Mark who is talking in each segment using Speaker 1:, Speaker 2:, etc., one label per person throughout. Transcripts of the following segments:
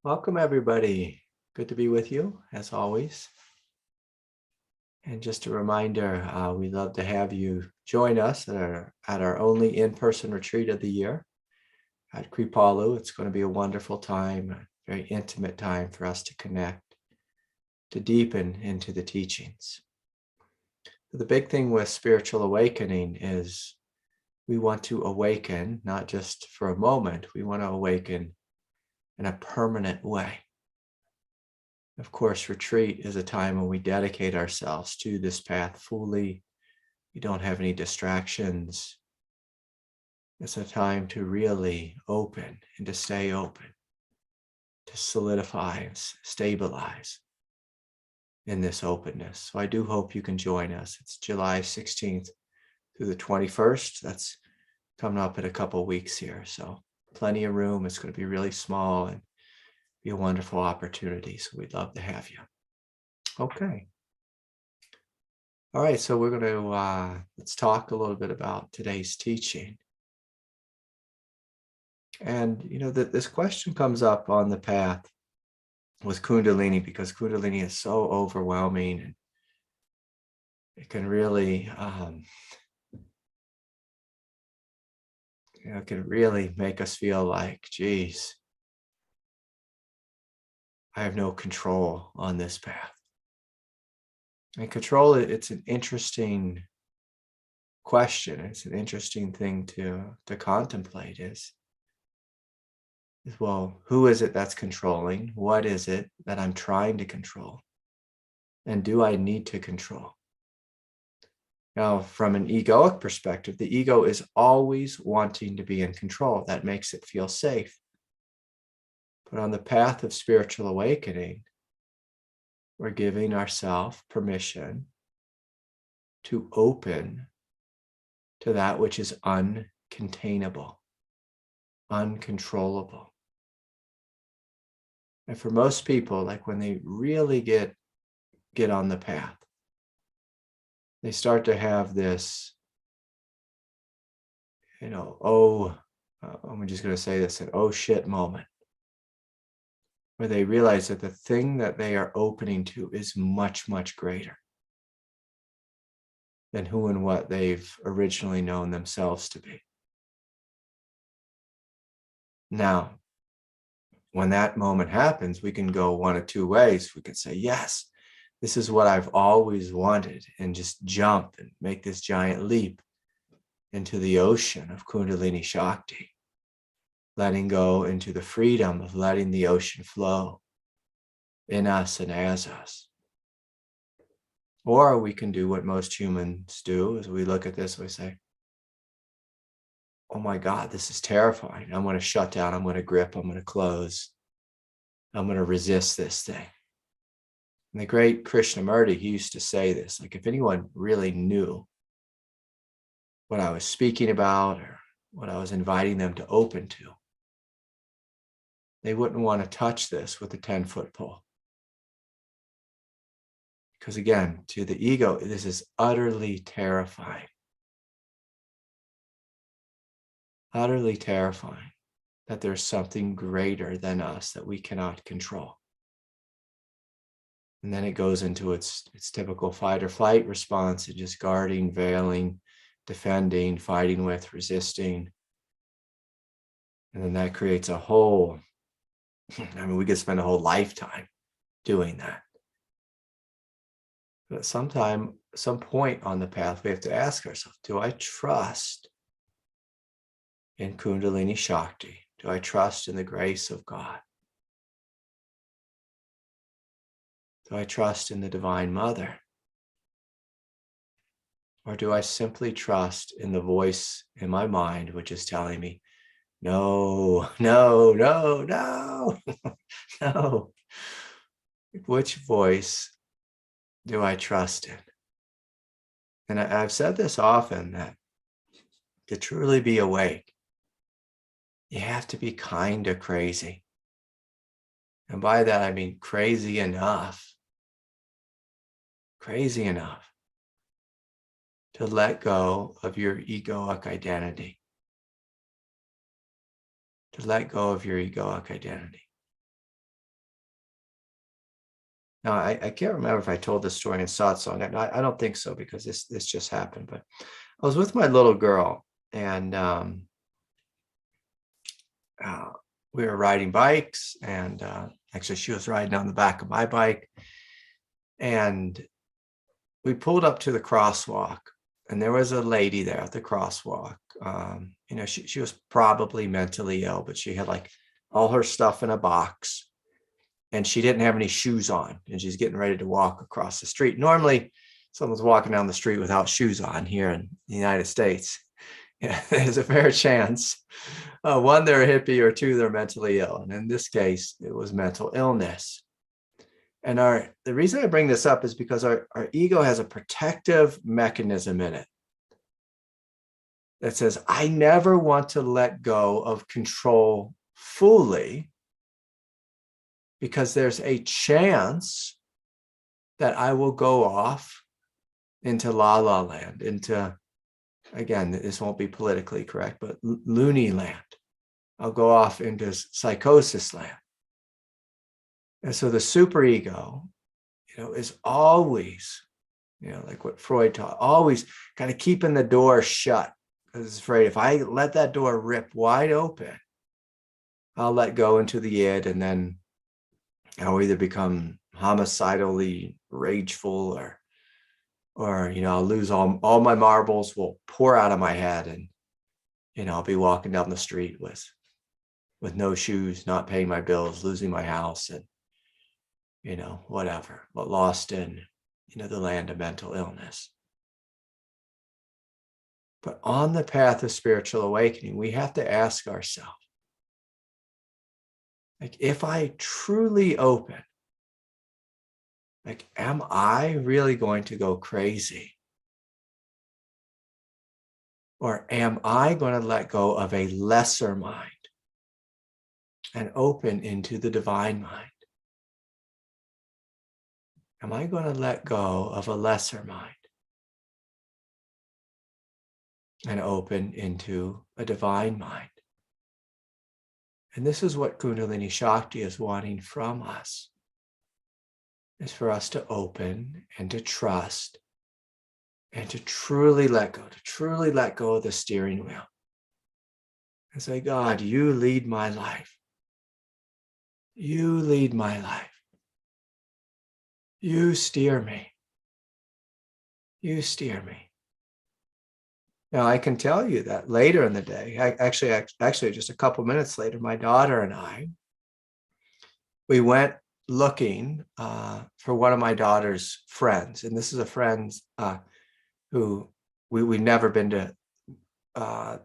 Speaker 1: Welcome, everybody. Good to be with you, as always. And just a reminder, we'd love to have you join us at our only in-person retreat of the year at Kripalu. It's going to be a wonderful time, a very intimate time for us to connect, to deepen into the teachings. The big thing with spiritual awakening is we want to awaken, not just for a moment, we want to awaken in a permanent way. Of course, retreat is a time when we dedicate ourselves to this path fully. We don't have any distractions. It's a time to really open and to stay open, to solidify and stabilize in this openness. So I do hope you can join us. It's July 16th through the 21st. That's coming up in a couple of weeks here. So plenty of room. It's going to be really small and be a wonderful opportunity. So we'd love to have you. Okay. All right. So we're going to, let's talk a little bit about today's teaching. And, this question comes up on the path with Kundalini because Kundalini is so overwhelming and it can really, it can really make us feel like, geez, I have no control on this path. And control, it's an interesting question. It's an interesting thing to contemplate is, well, who is it that's controlling? What is it that I'm trying to control? And do I need to control? Now, from an egoic perspective, the ego is always wanting to be in control. That makes it feel safe. But on the path of spiritual awakening, we're giving ourselves permission to open to that which is uncontainable, uncontrollable. And for most people, like when they really get on the path, they start to have this, I'm just going to say this, an oh shit moment, where they realize that the thing that they are opening to is much, much greater than who and what they've originally known themselves to be. Now, when that moment happens, we can go one of two ways. We can say, yes, this is what I've always wanted, and just jump and make this giant leap into the ocean of Kundalini Shakti, letting go into the freedom of letting the ocean flow in us and as us. Or we can do what most humans do, is we look at this and we say, oh my God, this is terrifying. I'm going to shut down. I'm going to grip. I'm going to close. I'm going to resist this thing. And the great Krishnamurti, he used to say this, like if anyone really knew what I was speaking about or what I was inviting them to open to, they wouldn't want to touch this with a 10-foot pole. Because again, to the ego, this is utterly terrifying. Utterly terrifying that there's something greater than us that we cannot control. And then it goes into its typical fight or flight response and just guarding, veiling, defending, fighting with, resisting. And then that creates a whole, we could spend a whole lifetime doing that. But some point on the path, we have to ask ourselves, do I trust in Kundalini Shakti? Do I trust in the grace of God? Do I trust in the Divine Mother? Or do I simply trust in the voice in my mind, which is telling me, no, no, no, no, no? Which voice do I trust in? And I've said this often, that to truly be awake, you have to be kind of crazy. And by that, I mean crazy enough to let go of your egoic identity. To let go of your egoic identity. Now, I can't remember if I told this story in satsang. I don't think so, because this just happened. But I was with my little girl, and we were riding bikes, and actually she was riding on the back of my bike, and we pulled up to the crosswalk, and there was a lady there at the crosswalk. She was probably mentally ill, but she had like all her stuff in a box, and she didn't have any shoes on, and she's getting ready to walk across the street. Normally, someone's walking down the street without shoes on here in the United States. Yeah, there's a fair chance. One, they're a hippie, or two, they're mentally ill. And in this case, it was mental illness. And the reason I bring this up is because our ego has a protective mechanism in it that says, I never want to let go of control fully, because there's a chance that I will go off into la la land, into, again, this won't be politically correct, but loony land. I'll go off into psychosis land. And so the superego, is always, like what Freud taught, always kind of keeping the door shut, because it's afraid if I let that door rip wide open, I'll let go into the id, and then I'll either become homicidally rageful, or I'll lose all my marbles will pour out of my head, and I'll be walking down the street with no shoes, not paying my bills, losing my house, and whatever, but lost in the land of mental illness. But on the path of spiritual awakening, we have to ask ourselves, like, if I truly open, like, am I really going to go crazy? Or am I going to let go of a lesser mind and open into the divine mind? Am I going to let go of a lesser mind and open into a divine mind? And this is what Kundalini Shakti is wanting from us, is for us to open and to trust and to truly let go of the steering wheel. And say, God, you lead my life. You lead my life. You steer me. You steer me. Now, I can tell you that later in the day, actually just a couple minutes later, my daughter and I, we went looking for one of my daughter's friends. And this is a friend who we'd never been to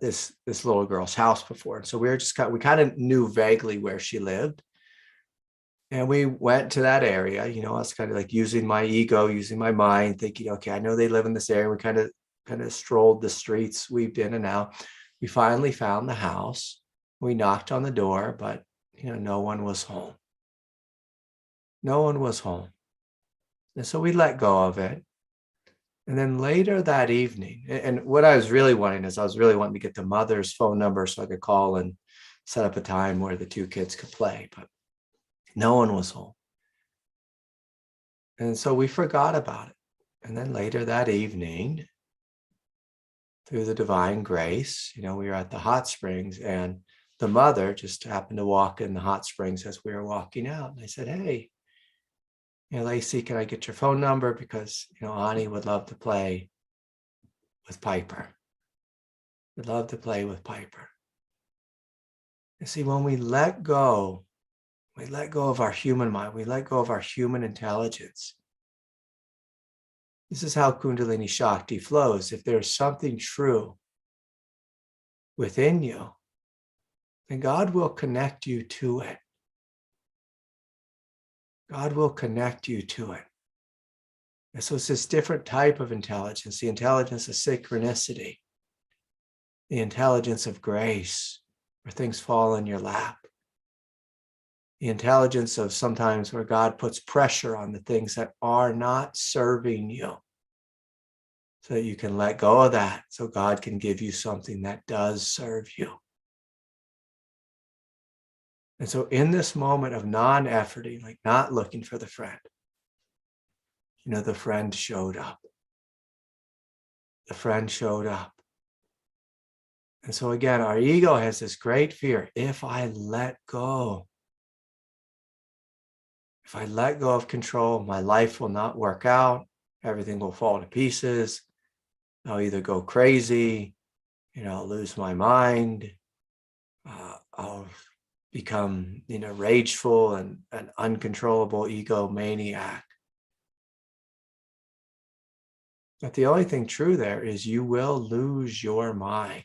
Speaker 1: this little girl's house before. And so we kind of knew vaguely where she lived. And we went to that area. I was kind of like using my ego, using my mind, thinking, okay, I know they live in this area. We kind of strolled the streets, weaved in and out. We finally found the house. We knocked on the door, but no one was home. No one was home. And so we let go of it. And then later that evening, and what I was really wanting to get the mother's phone number so I could call and set up a time where the two kids could play, but no one was home. And so we forgot about it. And then later that evening, through the divine grace, we were at the hot springs, and the mother just happened to walk in the hot springs as we were walking out. And I said, hey, Lacey, can I get your phone number? Because, Ani would love to play with Piper. Would love to play with Piper. You see, when we let go of our human mind, we let go of our human intelligence. This is how Kundalini Shakti flows. If there's something true within you, then God will connect you to it. God will connect you to it. And so it's this different type of intelligence, the intelligence of synchronicity, the intelligence of grace, where things fall in your lap, the intelligence of sometimes where God puts pressure on the things that are not serving you, so that you can let go of that, so God can give you something that does serve you. And so in this moment of non-efforting, like not looking for the friend, The friend showed up. The friend showed up. And so again, our ego has this great fear. If I let go of control, my life will not work out. Everything will fall to pieces. I'll either go crazy, I'll lose my mind. I'll become, rageful and an uncontrollable egomaniac. But the only thing true there is you will lose your mind.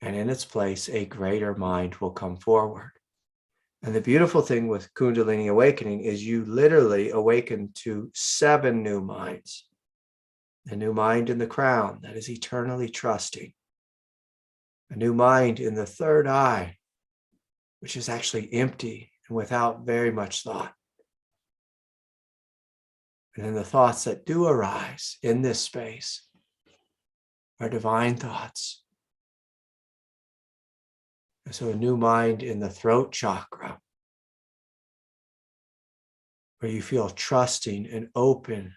Speaker 1: And in its place, a greater mind will come forward. And the beautiful thing with Kundalini awakening is you literally awaken to 7 new minds. A new mind in the crown that is eternally trusting. A new mind in the third eye, which is actually empty and without very much thought. And then the thoughts that do arise in this space are divine thoughts. And so a new mind in the throat chakra, where you feel trusting and open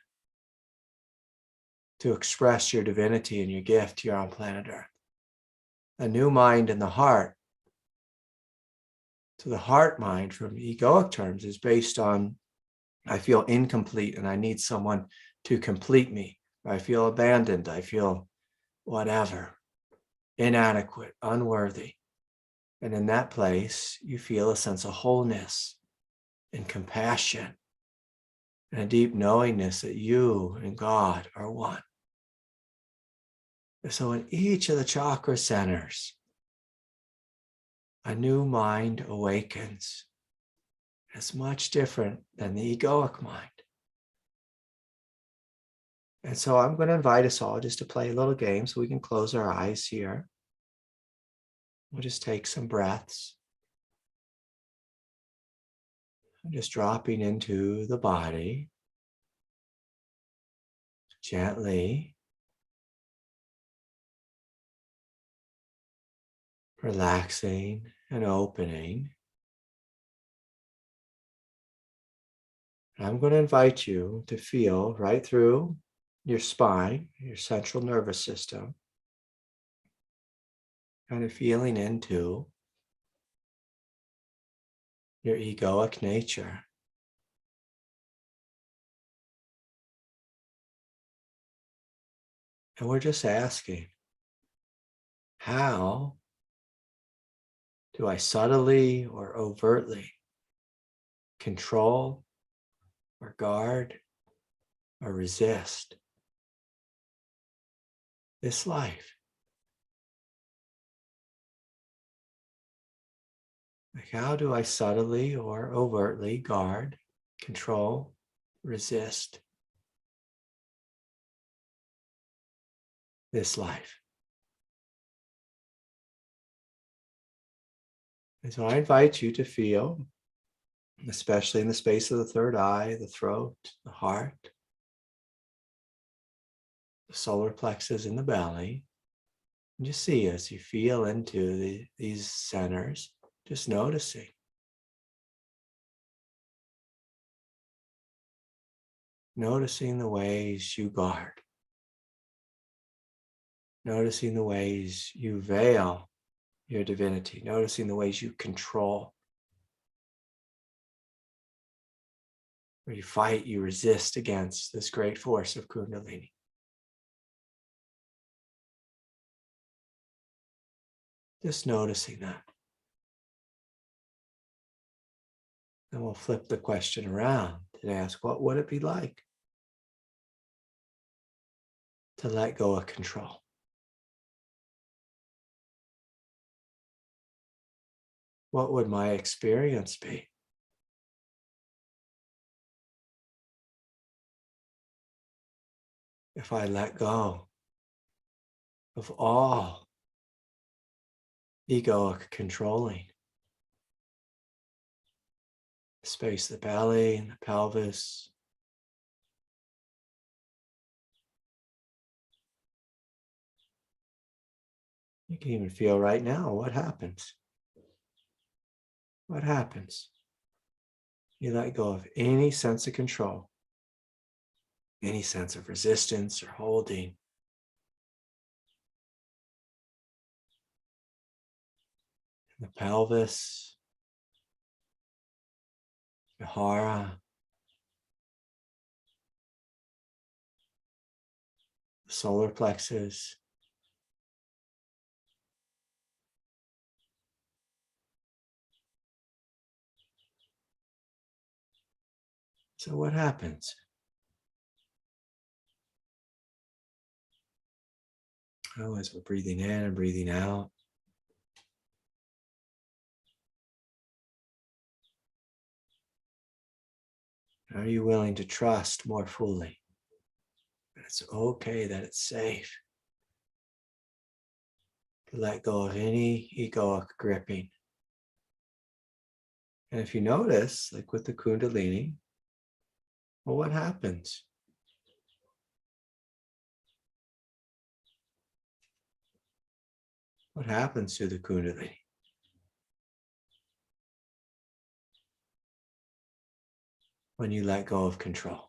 Speaker 1: to express your divinity and your gift here on planet Earth. A new mind in the heart. So the heart mind from egoic terms is based on, I feel incomplete and I need someone to complete me. I feel abandoned. I feel whatever, inadequate, unworthy. And in that place, you feel a sense of wholeness and compassion and a deep knowingness that you and God are one. And so in each of the chakra centers, a new mind awakens. It's much different than the egoic mind. And so I'm going to invite us all just to play a little game so we can close our eyes here. We'll just take some breaths. I'm just dropping into the body gently, relaxing and opening. I'm going to invite you to feel right through your spine, your central nervous system, kind of feeling into your egoic nature. And we're just asking, how do I subtly or overtly control or guard or resist this life? Like, how do I subtly or overtly guard, control, resist this life? And so I invite you to feel, especially in the space of the third eye, the throat, the heart, the solar plexus in the belly. And just see as you feel into these centers, just noticing. Noticing the ways you guard. Noticing the ways you veil your divinity. Noticing the ways you control. Where you fight, you resist against this great force of Kundalini. Just noticing that. Then we'll flip the question around and ask, what would it be like to let go of control? What would my experience be if I let go of all egoic controlling? The space of the belly and the pelvis. You can even feel right now what happens. What happens? You let go of any sense of control. any sense of resistance or holding. The pelvis, the hara, the solar plexus, so what happens? Oh, as we're breathing in and breathing out, are you willing to trust more fully that it's okay, that it's safe to let go of any egoic gripping? And if you notice, like with the Kundalini, well, what happens? What happens to the Kundalini? When you let go of control?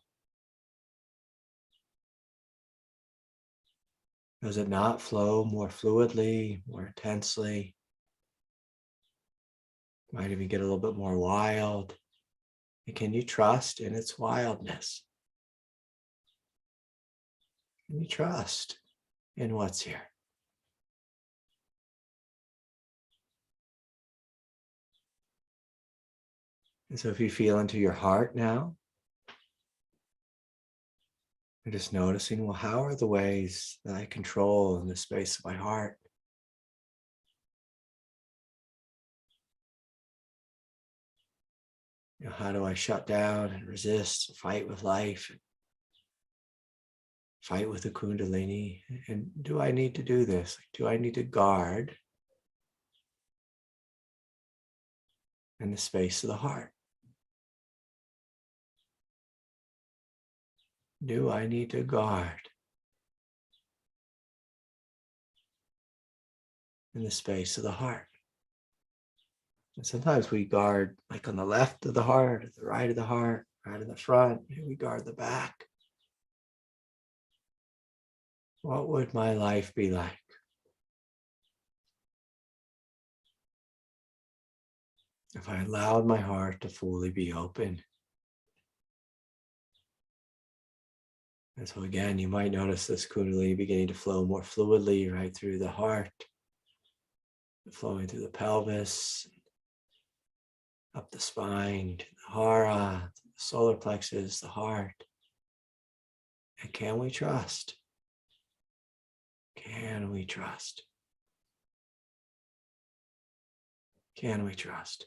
Speaker 1: Does it not flow more fluidly, more intensely? Might even get a little bit more wild. And can you trust in its wildness? Can you trust in what's here? And so if you feel into your heart now, you're just noticing, well, how are the ways that I control in the space of my heart? You know, how do I shut down and resist, fight with life, fight with the Kundalini? And do I need to do this? Do I need to guard in the space of the heart? Do I need to guard in the space of the heart? And sometimes we guard like on the left of the heart, at the right of the heart, right in the front, maybe we guard the back. What would my life be like if I allowed my heart to fully be open? And so again, you might notice this Kundalini beginning to flow more fluidly right through the heart, flowing through the pelvis, up the spine, to the hara, the solar plexus, the heart. And can we trust? Can we trust? Can we trust?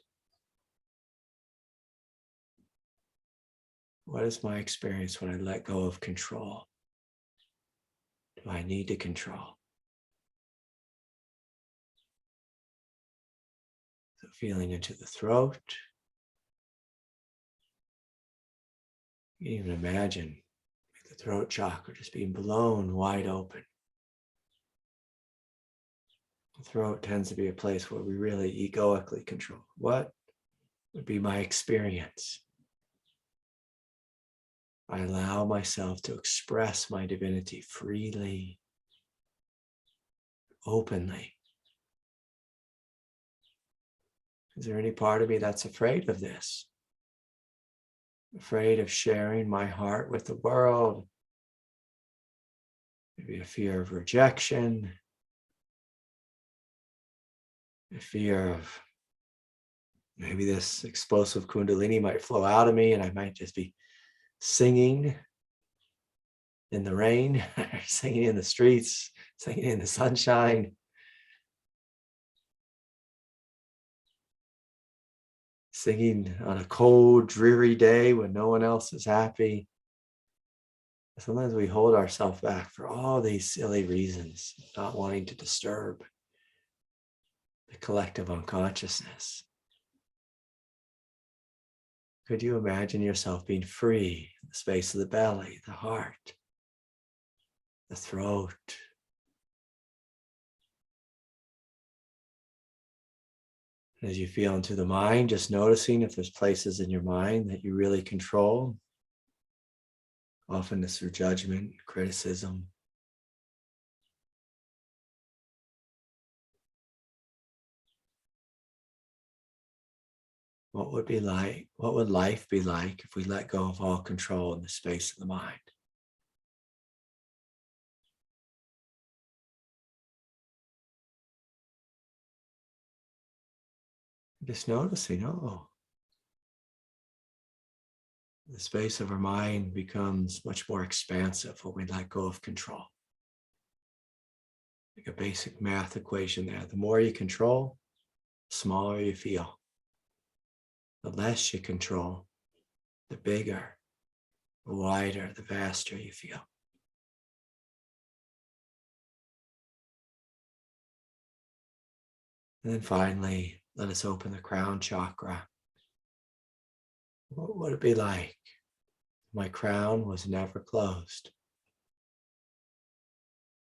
Speaker 1: What is my experience when I let go of control? Do I need to control? So feeling into the throat. You can even imagine the throat chakra just being blown wide open. The throat tends to be a place where we really egoically control. What would be my experience? I allow myself to express my divinity freely, openly. Is there any part of me that's afraid of this? Afraid of sharing my heart with the world? Maybe a fear of rejection, a fear of maybe this explosive Kundalini might flow out of me and I might just be singing in the rain, singing in the streets, singing in the sunshine. Singing on a cold, dreary day when no one else is happy. Sometimes we hold ourselves back for all these silly reasons, not wanting to disturb the collective unconsciousness. Could you imagine yourself being free in the space of the belly, the heart, the throat? As you feel into the mind, just noticing if there's places in your mind that you really control. Often it's through judgment, criticism. What would life be like if we let go of all control in the space of the mind? Just noticing, the space of our mind becomes much more expansive when we let go of control. Like a basic math equation there. The more you control, the smaller you feel. The less you control, the bigger, the wider, the vaster you feel. And then finally, let us open the crown chakra. What would it be like? My crown was never closed.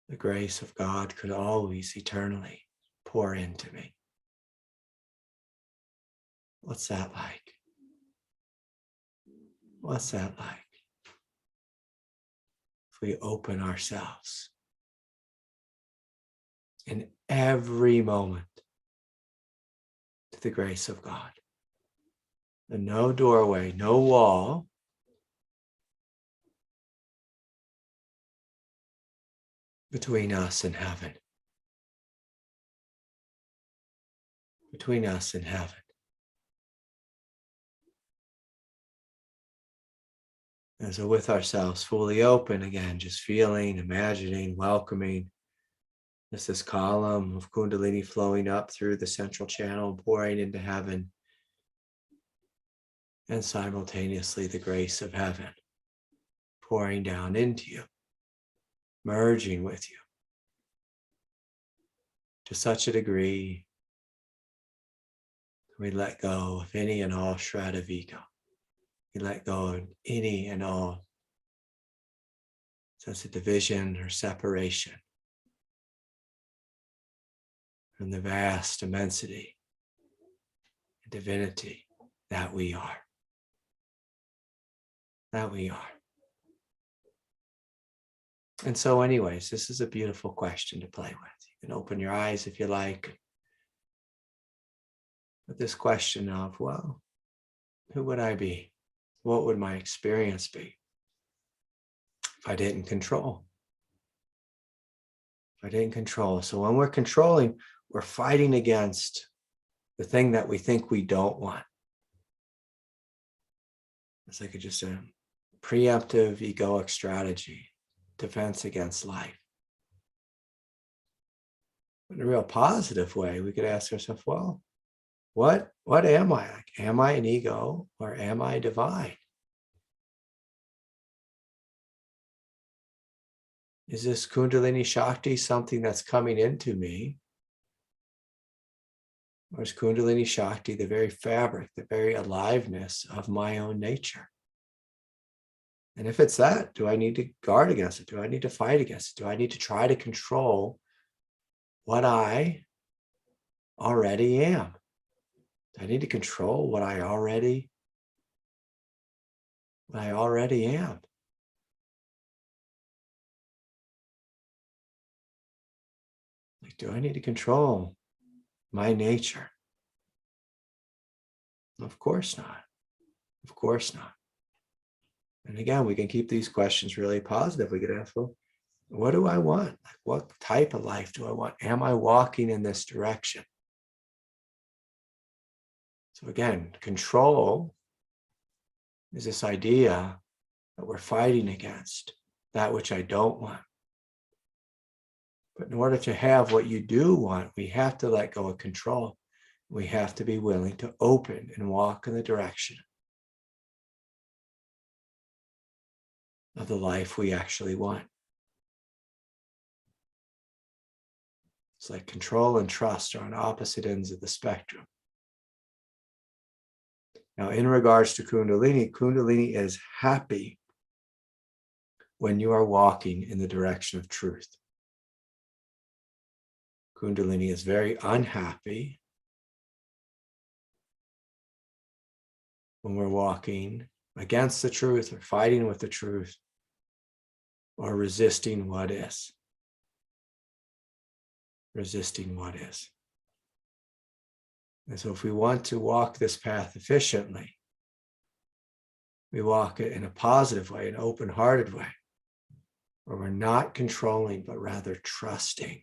Speaker 1: The grace of God could always eternally pour into me. What's that like? What's that like? If we open ourselves in every moment to the grace of God. And no doorway, no wall between us and heaven. Between us and heaven. And so with ourselves fully open again, just feeling, imagining, welcoming. There's this column of Kundalini flowing up through the central channel, pouring into heaven. And simultaneously the grace of heaven pouring down into you, merging with you to such a degree that we let go of any and all shred of ego. We let go of any and all sense of division or separation from the vast immensity and divinity that we are. That we are. And so anyways, this is a beautiful question to play with. You can open your eyes if you like. But this question of, well, who would I be? What would my experience be if I didn't control? If I didn't control. So when we're controlling, we're fighting against the thing that we think we don't want. It's like just a preemptive egoic strategy, defense against life. In a real positive way, we could ask ourselves, well, what am I like? Am I an ego or am I divine? Is this Kundalini Shakti something that's coming into me? Or is Kundalini Shakti the very fabric, the very aliveness of my own nature? And if it's that, do I need to guard against it? Do I need to fight against it? Do I need to try to control what I already am? Do I need to control what I already am? Like, do I need to control my nature? Of course not. Of course not. And again, we can keep these questions really positive. We could ask, well, what do I want? Like, what type of life do I want? Am I walking in this direction? So again, control is this idea that we're fighting against, that which I don't want. But in order to have what you do want, we have to let go of control. We have to be willing to open and walk in the direction of the life we actually want. It's like control and trust are on opposite ends of the spectrum. Now, in regards to Kundalini, Kundalini is happy when you are walking in the direction of truth. Kundalini is very unhappy when we're walking against the truth or fighting with the truth or resisting what is. Resisting what is. And so if we want to walk this path efficiently, we walk it in a positive way, an open-hearted way, where we're not controlling, but rather trusting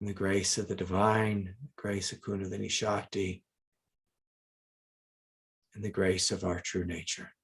Speaker 1: in the grace of the divine, the grace of Kundalini Shakti, and the grace of our true nature.